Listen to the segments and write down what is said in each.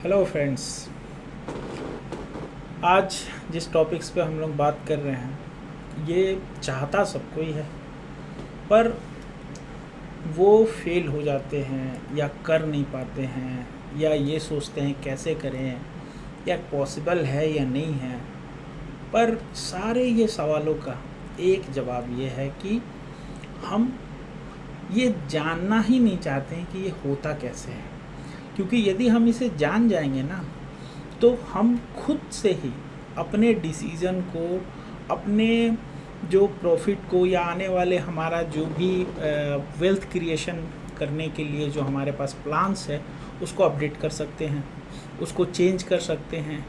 Hello friends. आज जिस topics पे हम लोग बात कर रहे हैं ये चाहता सबको ही है, पर वो फेल हो जाते हैं या कर नहीं पाते हैं या ये सोचते हैं कैसे करें या पॉसिबल है या नहीं है। पर सारे ये सवालों का एक जवाब ये है कि हम ये जानना ही नहीं चाहते हैं कि ये होता कैसे है, क्योंकि यदि हम इसे जान जाएंगे ना तो हम खुद से ही अपने डिसीज़न को, अपने जो प्रॉफिट को या आने वाले हमारा जो भी वेल्थ क्रिएशन करने के लिए जो हमारे पास प्लान्स है उसको अपडेट कर सकते हैं, उसको चेंज कर सकते हैं,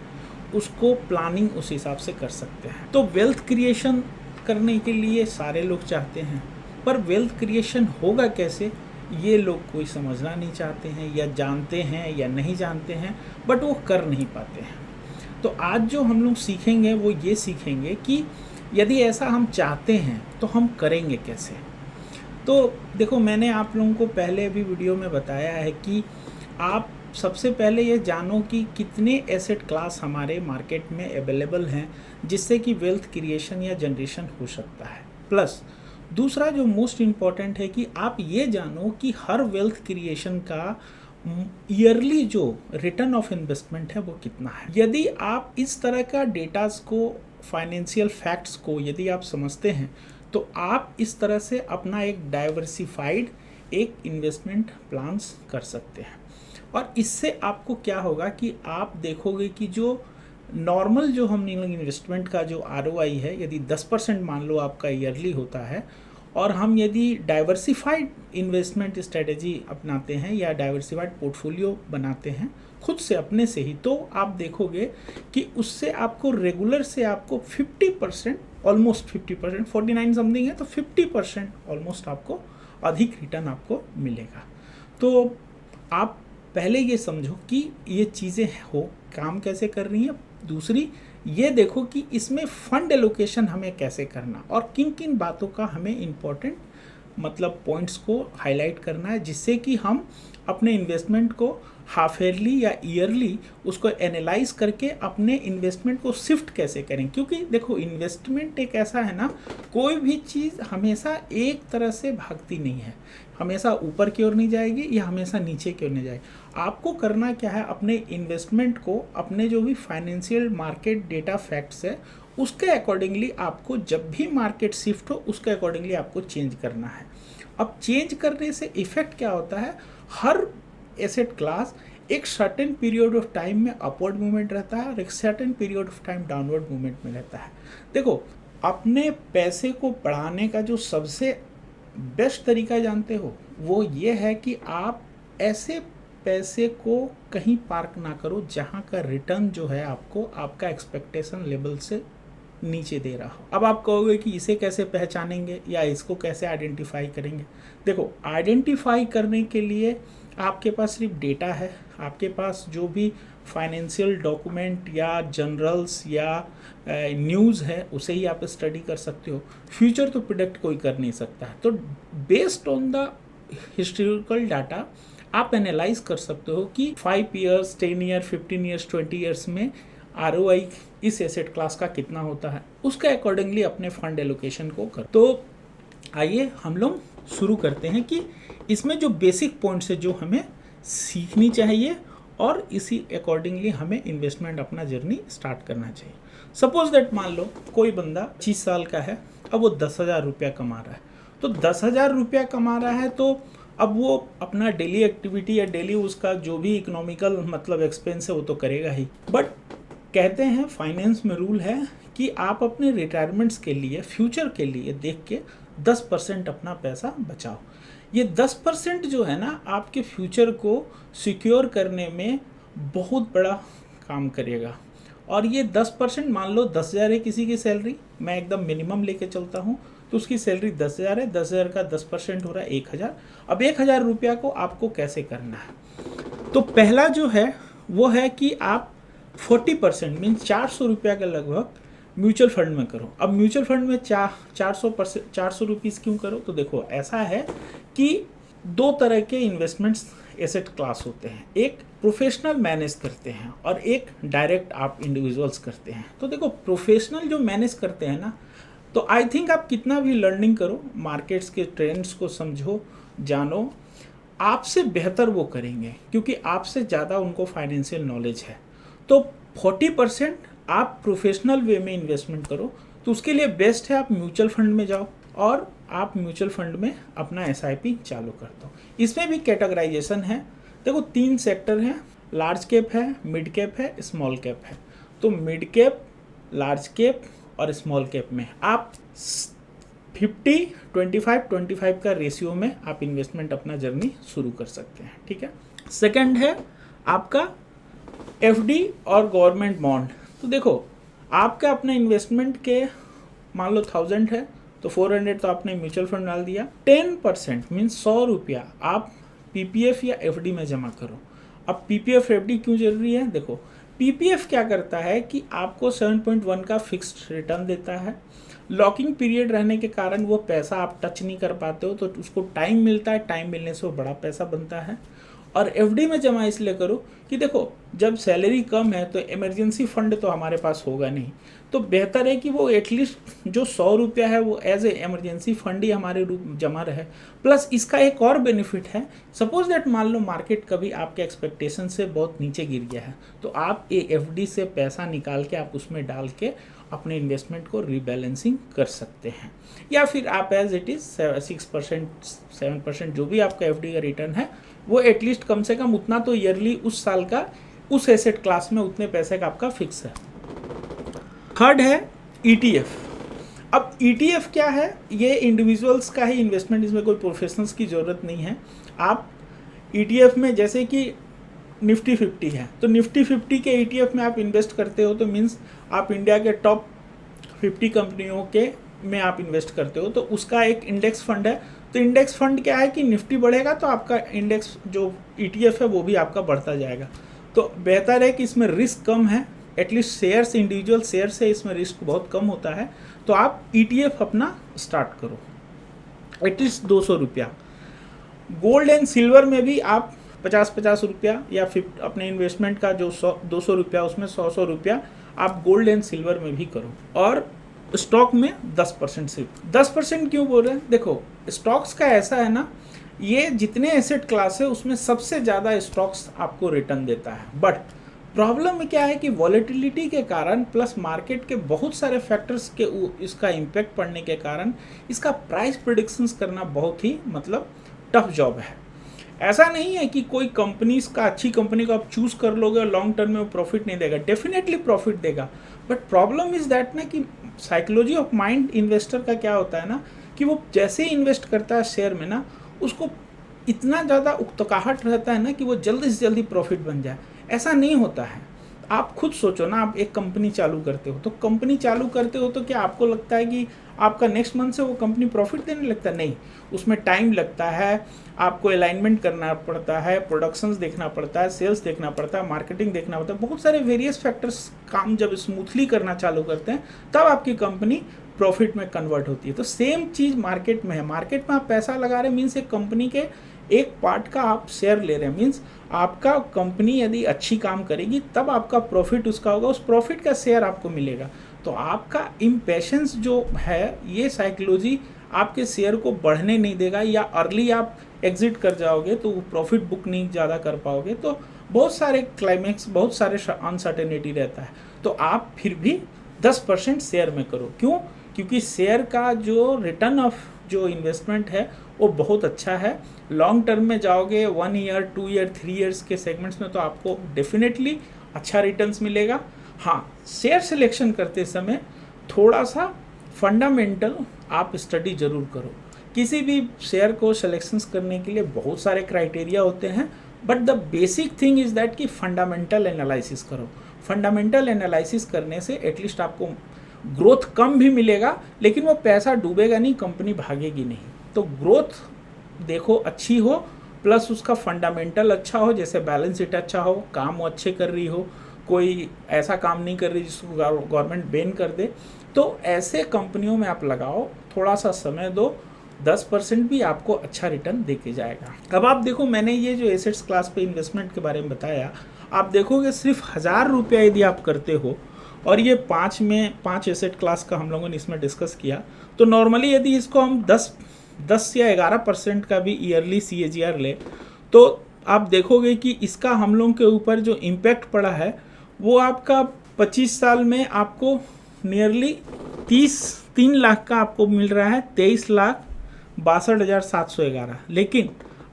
उसको प्लानिंग उस हिसाब से कर सकते हैं। तो वेल्थ क्रिएशन करने के लिए सारे लोग चाहते हैं, पर वेल्थ क्रिएशन होगा कैसे ये लोग कोई समझना नहीं चाहते हैं, या जानते हैं या नहीं जानते हैं बट वो कर नहीं पाते हैं। तो आज जो हम लोग सीखेंगे वो ये सीखेंगे कि यदि ऐसा हम चाहते हैं तो हम करेंगे कैसे। तो देखो, मैंने आप लोगों को पहले भी वीडियो में बताया है कि आप सबसे पहले ये जानो कि कितने एसेट क्लास हमारे मार्केट में अवेलेबल हैं जिससे कि वेल्थ क्रिएशन या जनरेशन हो सकता है। प्लस दूसरा जो मोस्ट इम्पॉर्टेंट है कि आप ये जानो कि हर वेल्थ क्रिएशन का ईयरली जो रिटर्न ऑफ इन्वेस्टमेंट है वो कितना है। यदि आप इस तरह का डेटास को, फाइनेंशियल फैक्ट्स को यदि आप समझते हैं तो आप इस तरह से अपना एक डाइवर्सिफाइड एक इन्वेस्टमेंट प्लान्स कर सकते हैं। और इससे आपको क्या होगा कि आप देखोगे कि जो नॉर्मल जो हम इन्वेस्टमेंट का जो ROI है, यदि 10% मान लो आपका ईयरली होता है, और हम यदि डाइवर्सिफाइड इन्वेस्टमेंट स्ट्रेटेजी अपनाते हैं या डाइवर्सिफाइड पोर्टफोलियो बनाते हैं खुद से अपने से ही, तो आप देखोगे कि उससे आपको रेगुलर से आपको 50%, ऑलमोस्ट 50%, 49 समथिंग है तो 50% ऑलमोस्ट आपको अधिक रिटर्न आपको मिलेगा। तो आप पहले ये समझो कि ये चीज़ें हो काम कैसे कर रही हैं। दूसरी ये देखो कि इसमें फंड एलोकेशन हमें कैसे करना और किन किन बातों का हमें इम्पोर्टेंट मतलब पॉइंट्स को हाईलाइट करना है, जिससे कि हम अपने इन्वेस्टमेंट को हाफ ईयरली या ईयरली उसको एनालाइज करके अपने इन्वेस्टमेंट को शिफ्ट कैसे करें। क्योंकि देखो, इन्वेस्टमेंट एक ऐसा है ना, कोई भी चीज़ हमेशा एक तरह से भागती नहीं है, हमेशा ऊपर की ओर नहीं जाएगी या हमेशा नीचे की ओर नहीं जाएगी। आपको करना क्या है, अपने इन्वेस्टमेंट को, अपने जो भी फाइनेंशियल मार्केट डेटा फैक्ट्स है उसके अकॉर्डिंगली आपको जब भी मार्केट शिफ्ट हो उसके अकॉर्डिंगली आपको चेंज करना है। अब चेंज करने से इफ़ेक्ट क्या होता है, हर एसेट क्लास एक सर्टेन पीरियड ऑफ टाइम में अपवर्ड मूवमेंट रहता है और एक certain period of time downward movement में रहता है। देखो, अपने पैसे को बढ़ाने का जो सबसे बेस्ट तरीका जानते हो वो ये है कि आप ऐसे पैसे को कहीं पार्क ना करो जहाँ का रिटर्न जो है आपको आपका एक्सपेक्टेशन लेवल से नीचे दे रहा हो। अब आप कहोगे कि इसे कैसे पहचानेंगे या इसको कैसे आइडेंटिफाई करेंगे। देखो, आइडेंटिफाई करने के लिए आपके पास सिर्फ डेटा है, आपके पास जो भी फाइनेंशियल डॉक्यूमेंट या जनरल्स या न्यूज़ है उसे ही आप स्टडी कर सकते हो। फ्यूचर तो प्रिडिक्ट कोई कर नहीं सकता है, तो based on the historical data आप एनालाइज कर सकते हो कि 5 ईयर्स, 10 ईयर, 15 ईयर्स, 20 ईयर्स में ROI इस एसेट क्लास का कितना होता है, उसके अकॉर्डिंगली अपने फंड एलोकेशन को कर। तो आइए हम लोग शुरू करते हैं कि इसमें जो बेसिक पॉइंट्स है जो हमें सीखनी चाहिए और इसी अकॉर्डिंगली हमें इन्वेस्टमेंट अपना जर्नी स्टार्ट करना चाहिए। सपोज दैट मान लो कोई बंदा 25 साल का है, अब वो 10,000 रुपया कमा रहा है। तो 10,000 रुपया कमा रहा है तो अब वो अपना डेली एक्टिविटी या डेली उसका जो भी इकोनॉमिकल मतलब एक्सपेंस है वो तो करेगा ही। बट कहते हैं फाइनेंस में रूल है कि आप अपने रिटायरमेंट्स के लिए, फ्यूचर के लिए देख के 10% अपना पैसा बचाओ। ये 10% जो है ना आपके फ्यूचर को सिक्योर करने में बहुत बड़ा काम करेगा। और ये 10% मान लो 10,000 है किसी की सैलरी, मैं एकदम मिनिमम लेके चलता हूँ, तो उसकी सैलरी 10,000 है, 10,000 का 10% हो रहा है 1,000। अब 1,000 रुपया को आपको कैसे करना है, तो पहला जो है वो है कि आप 40% मीन 400 रुपया के लगभग म्यूचुअल फंड में करो। अब म्यूचुअल फंड में 400 रुपीज़ क्यों करो, तो देखो ऐसा है कि दो तरह के इन्वेस्टमेंट्स एसेट क्लास होते हैं, एक प्रोफेशनल मैनेज करते हैं और एक डायरेक्ट आप इंडिविजुअल्स करते हैं। तो देखो प्रोफेशनल जो मैनेज करते हैं ना, तो आई थिंक आप कितना भी लर्निंग करो, मार्केट्स के ट्रेंड्स को समझो, जानो, आपसे बेहतर वो करेंगे क्योंकि आपसे ज़्यादा उनको फाइनेंशियल नॉलेज है। तो 40% आप प्रोफेशनल वे में इन्वेस्टमेंट करो, तो उसके लिए बेस्ट है आप म्यूचुअल फंड में जाओ और आप म्यूचुअल फंड में अपना SIP चालू कर दो। इसमें भी कैटेगराइजेशन है, देखो 3 सेक्टर हैं, लार्ज कैप है, मिड कैप है, स्मॉल कैप है। तो मिड कैप, लार्ज कैप और स्मॉल कैप में आप 50-25-25 का रेशियो में आप इन्वेस्टमेंट अपना जर्नी शुरू कर सकते हैं, ठीक है। सेकंड है आपका FD और गवर्नमेंट बॉन्ड। तो देखो आपका अपना इन्वेस्टमेंट के मान लो 1000 है तो 400 तो आपने म्यूचुअल फंड डाल दिया, 10% मीन्स 100 रुपया आप PPF या FD में जमा करो। अब PPF FD क्यों जरूरी है, देखो PPF क्या करता है कि आपको 7.1 का फिक्स्ड रिटर्न देता है, लॉकिंग पीरियड रहने के कारण वो पैसा आप टच नहीं कर पाते हो, तो उसको टाइम मिलता है, टाइम मिलने से वो बड़ा पैसा बनता है। और FD में जमा इसलिए करो कि देखो जब सैलरी कम है तो इमरजेंसी फंड तो हमारे पास होगा नहीं, तो बेहतर है कि वो एटलीस्ट जो 100 रुपया है वो एज ए इमरजेंसी फंड ही हमारे रूप जमा रहे। प्लस इसका एक और बेनिफिट है, सपोज दैट मान लो मार्केट कभी आपके एक्सपेक्टेशन से बहुत नीचे गिर गया है, तो आप ये FD से पैसा निकाल के आप उसमें डाल के अपने इन्वेस्टमेंट को रीबैलेंसिंग कर सकते हैं, या फिर आप एज इट इज़ 6% 7% जो भी आपका FD का रिटर्न है वो एटलीस्ट कम से कम उतना तो ईयरली उस साल का उस एसेट क्लास में उतने पैसे का आपका फिक्स है। थर्ड है ETF। अब ETF क्या है, ये इंडिविजुअल्स का ही इन्वेस्टमेंट, इसमें कोई प्रोफेशनल्स की ज़रूरत नहीं है। आप ETF में जैसे कि निफ्टी 50 है तो निफ्टी 50 के ETF में आप इन्वेस्ट करते हो, तो मीन्स आप इंडिया के टॉप 50 कंपनियों के में आप इन्वेस्ट करते हो, तो उसका एक इंडेक्स फंड है। तो इंडेक्स फंड क्या है कि निफ्टी बढ़ेगा तो आपका इंडेक्स जो ETF है वो भी आपका बढ़ता जाएगा। तो बेहतर है कि इसमें रिस्क कम है, एटलीस्ट शेयर्स, इंडिविजुअल शेयर से इसमें रिस्क बहुत कम होता है। तो आप ETF अपना स्टार्ट करो, एटलीस्ट 200 रुपया। गोल्ड एंड सिल्वर में भी आप 50-50 रुपया या फिर अपने इन्वेस्टमेंट का जो 200 रुपया उसमें 100 रुपया आप गोल्ड एंड सिल्वर में भी करो। और स्टॉक में 10% सिर्फ। 10% क्यों बोल रहे हैं, देखो स्टॉक्स का ऐसा है ना, ये जितने एसेट क्लास है उसमें सबसे ज़्यादा स्टॉक्स आपको रिटर्न देता है, बट प्रॉब्लम में क्या है कि वॉलेटिलिटी के कारण प्लस मार्केट के बहुत सारे फैक्टर्स के इसका इम्पैक्ट पड़ने के कारण इसका प्राइस प्रेडिक्शंस करना बहुत ही मतलब टफ जॉब है। ऐसा नहीं है कि कोई कंपनीज का अच्छी कंपनी को आप चूज़ कर लोगे और लॉन्ग टर्म में वो प्रॉफिट नहीं देगा, डेफिनेटली प्रॉफिट देगा, बट प्रॉब्लम इज़ दैट ना कि साइकोलॉजी ऑफ माइंड इन्वेस्टर का क्या होता है ना कि वो जैसे ही इन्वेस्ट करता है शेयर में ना, उसको इतना ज़्यादा उकताहट रहता है ना कि वो जल्दी से जल्दी प्रॉफिट बन जाए। ऐसा नहीं होता है। आप खुद सोचो ना, आप एक कंपनी चालू करते हो, तो कंपनी चालू करते हो तो क्या आपको लगता है कि आपका नेक्स्ट मंथ से वो कंपनी प्रॉफिट देने लगता है? नहीं, उसमें टाइम लगता है, आपको अलाइनमेंट करना पड़ता है, प्रोडक्शंस देखना पड़ता है, सेल्स देखना पड़ता है, मार्केटिंग देखना पड़ता है, बहुत सारे वेरियस फैक्टर्स काम जब स्मूथली करना चालू करते हैं तब आपकी कंपनी प्रॉफिट में कन्वर्ट होती है। तो सेम चीज़ मार्केट में है। मार्केट में आप पैसा लगा रहे हैं मीन्स एक कंपनी के एक पार्ट का आप शेयर ले रहे हैं, मीन्स आपका कंपनी यदि अच्छी काम करेगी तब आपका प्रॉफिट उसका होगा, उस प्रॉफिट का शेयर आपको मिलेगा। तो आपका इम्पेशेंस जो है, ये साइकोलॉजी आपके शेयर को बढ़ने नहीं देगा, या अर्ली आप एग्जिट कर जाओगे तो वो प्रॉफिट बुक नहीं ज़्यादा कर पाओगे। तो बहुत सारे क्लाइमेक्स, बहुत सारे अनसर्टेनिटी रहता है। तो आप फिर भी 10% शेयर में करो। क्यों? क्योंकि शेयर का जो रिटर्न ऑफ जो इन्वेस्टमेंट है वो बहुत अच्छा है। लॉन्ग टर्म में जाओगे 1 ईयर 2 ईयर 3 ईयर्स के सेगमेंट्स में तो आपको डेफिनेटली अच्छा रिटर्न्स मिलेगा। हाँ, शेयर सिलेक्शन करते समय थोड़ा सा फंडामेंटल आप स्टडी ज़रूर करो। किसी भी शेयर को सिलेक्शंस करने के लिए बहुत सारे क्राइटेरिया होते हैं, but the basic thing is that कि फंडामेंटल एनालिसिस करो। फंडामेंटल एनालिसिस करने से एटलीस्ट आपको ग्रोथ कम भी मिलेगा, लेकिन वो पैसा डूबेगा नहीं, कंपनी भागेगी नहीं। तो ग्रोथ देखो अच्छी हो, प्लस उसका फंडामेंटल अच्छा हो, जैसे बैलेंस शीट अच्छा हो, काम वो अच्छे कर रही हो, कोई ऐसा काम नहीं कर रही जिसको गवर्नमेंट बैन कर दे, तो ऐसे कंपनियों में आप लगाओ, थोड़ा सा समय दो, 10% भी आपको अच्छा रिटर्न दे के जाएगा। अब आप देखो, मैंने ये जो एसेट्स क्लास पे इन्वेस्टमेंट के बारे में बताया, आप देखोगे सिर्फ 1000 रुपया यदि आप करते हो, और ये 5 एसेट क्लास का हम लोगों ने इसमें डिस्कस किया, तो नॉर्मली यदि इसको हम 10 या 11% का भी ईयरली CAGR ले, तो आप देखोगे कि इसका हम लोगों के ऊपर जो इम्पैक्ट पड़ा है वो आपका 25 साल में आपको नियरली 3 लाख का आपको मिल रहा है, 23,62,711। लेकिन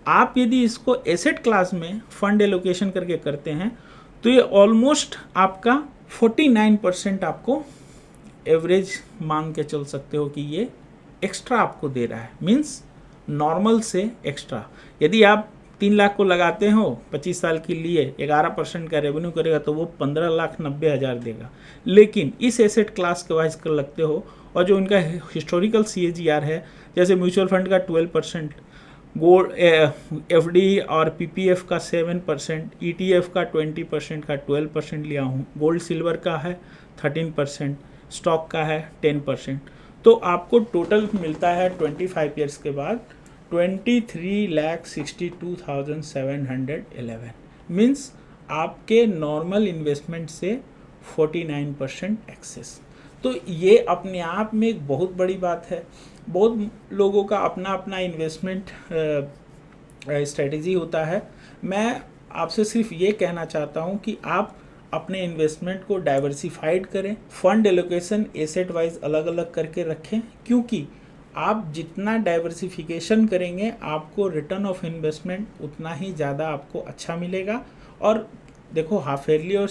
आप यदि इसको एसेट क्लास में फंड एलोकेशन करके करते हैं तो ये ऑलमोस्ट आपका 49% आपको एवरेज मान के चल सकते हो कि ये एक्स्ट्रा आपको दे रहा है, मीन्स नॉर्मल से एक्स्ट्रा। यदि आप 3 लाख को लगाते हो 25 साल के लिए, 11% का रेवेन्यू करेगा तो वो 15,90,000 देगा। लेकिन इस एसेट क्लास के वाइज कर लगते हो, और जो इनका हिस्टोरिकल CAGR है, जैसे म्यूचुअल फंड का 12%, गोल्ड FD और PPF का 7%, ETF का 20% का 12% लिया हूँ, गोल्ड सिल्वर का है 13%, स्टॉक का है 10%, तो आपको टोटल मिलता है 25 ईयर्स के बाद 23,62,711, मीन्स आपके नॉर्मल इन्वेस्टमेंट से 49% एक्सेस। तो ये अपने आप में एक बहुत बड़ी बात है। बहुत लोगों का अपना अपना इन्वेस्टमेंट स्ट्रेटजी होता है। मैं आपसे सिर्फ ये कहना चाहता हूँ कि आप अपने इन्वेस्टमेंट को डाइवर्सिफाइड करें, फंड एलोकेशन एसेट वाइज अलग अलग करके रखें, क्योंकि आप जितना डाइवर्सिफिकेशन करेंगे आपको रिटर्न ऑफ इन्वेस्टमेंट उतना ही ज़्यादा आपको अच्छा मिलेगा। और देखो, हाफ ईयरली और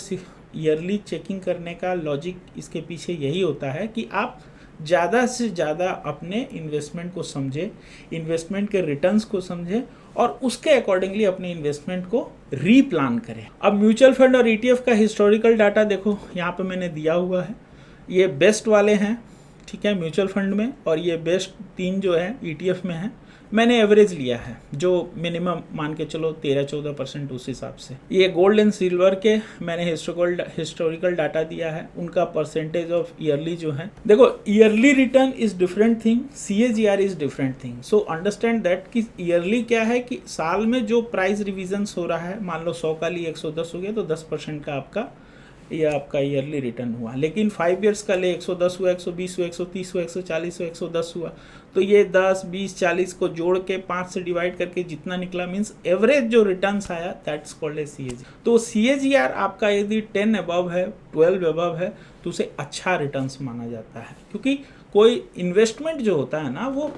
ईयरली चेकिंग करने का लॉजिक इसके पीछे यही होता है कि आप ज़्यादा से ज़्यादा अपने इन्वेस्टमेंट को समझें, इन्वेस्टमेंट के रिटर्न्स को समझें और उसके अकॉर्डिंगली अपने इन्वेस्टमेंट को रीप्लान करें। अब म्यूचुअल फंड और ETF का हिस्टोरिकल डाटा देखो, यहाँ पे मैंने दिया हुआ है। ये बेस्ट वाले हैं, ठीक है, म्यूचुअल फंड में, और ये बेस्ट 3 जो है ETF में है। मैंने एवरेज लिया है, जो मिनिमम मान के चलो 13-14% उस हिसाब से। ये गोल्ड एंड सिल्वर के मैंने हिस्टोरिकल डाटा दिया है, उनका परसेंटेज ऑफ ईयरली जो है। देखो, yearly return is different thing, CAGR is different thing. So understand that कि ईयरली क्या है कि साल में जो प्राइस रिविजन्स हो रहा है, मान लो 100 का लिए 110 हो गया तो 10% का आपका ईयरली रिटर्न हुआ। लेकिन 5 ईयर्स का ले 110 हुआ, 120 हुआ, 130 हुआ, 140 हुआ, 110 हुआ, तो ये 10, 20, 40 को जोड़ के 5 से डिवाइड करके जितना निकला, मीन्स एवरेज जो रिटर्न्स आया, दैट्स कॉल्ड ए CAGR। तो CAGR आपका यदि 10 अबव है, 12 अबव है, तो उसे अच्छा रिटर्न्स माना जाता है। क्योंकि कोई इन्वेस्टमेंट जो होता है ना, वो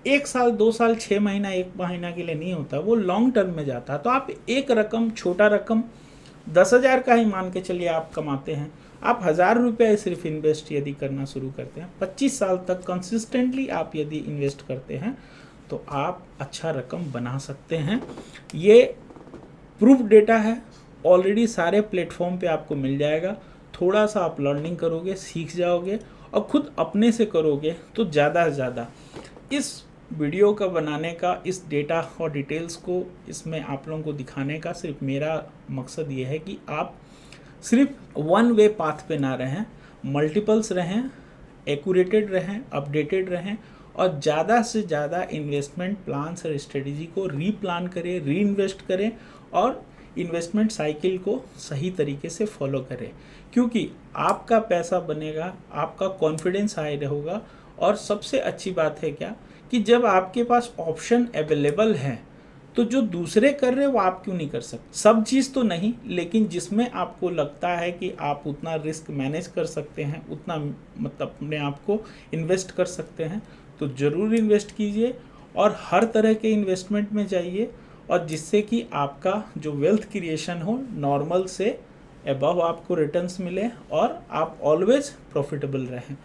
1 साल, 2 साल, 6 महीना, 1 महीना के लिए नहीं होता, वो लॉन्ग टर्म में जाता है। तो आप एक रकम, छोटा रकम 10,000 का ही मान के चलिए आप कमाते हैं, आप 1000 रुपये सिर्फ इन्वेस्ट यदि करना शुरू करते हैं, 25 साल तक कंसिस्टेंटली आप यदि इन्वेस्ट करते हैं तो आप अच्छा रकम बना सकते हैं। ये प्रूफ डेटा है, ऑलरेडी सारे प्लेटफॉर्म पे आपको मिल जाएगा। थोड़ा सा आप लर्निंग करोगे, सीख जाओगे और खुद अपने से करोगे तो ज़्यादा से ज़्यादा। इस वीडियो का बनाने का, इस डेटा और डिटेल्स को इसमें आप लोगों को दिखाने का सिर्फ मेरा मकसद ये है कि आप सिर्फ वन वे पाथ पे ना रहें, मल्टीपल्स रहें, एक्यूरेटेड रहें, अपडेटेड रहें और ज़्यादा से ज़्यादा इन्वेस्टमेंट प्लान्स और स्ट्रेटजी को रीप्लान करें, री इन्वेस्ट करें और इन्वेस्टमेंट साइकिल को सही तरीके से फॉलो करें। क्योंकि आपका पैसा बनेगा, आपका कॉन्फिडेंस हाई रहेगा और सबसे अच्छी बात है क्या कि जब आपके पास ऑप्शन अवेलेबल है तो जो दूसरे कर रहे हैं वो आप क्यों नहीं कर सकते। सब चीज़ तो नहीं, लेकिन जिसमें आपको लगता है कि आप उतना रिस्क मैनेज कर सकते हैं, उतना मतलब अपने आप को इन्वेस्ट कर सकते हैं, तो ज़रूर इन्वेस्ट कीजिए और हर तरह के इन्वेस्टमेंट में जाइए और जिससे कि आपका जो वेल्थ क्रिएशन हो, नॉर्मल से अबव आपको रिटर्न्स मिले और आप ऑलवेज प्रॉफिटेबल रहें।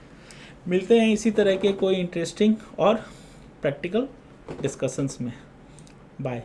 मिलते हैं इसी तरह के कोई इंटरेस्टिंग और प्रैक्टिकल डिस्कशंस में। बाय।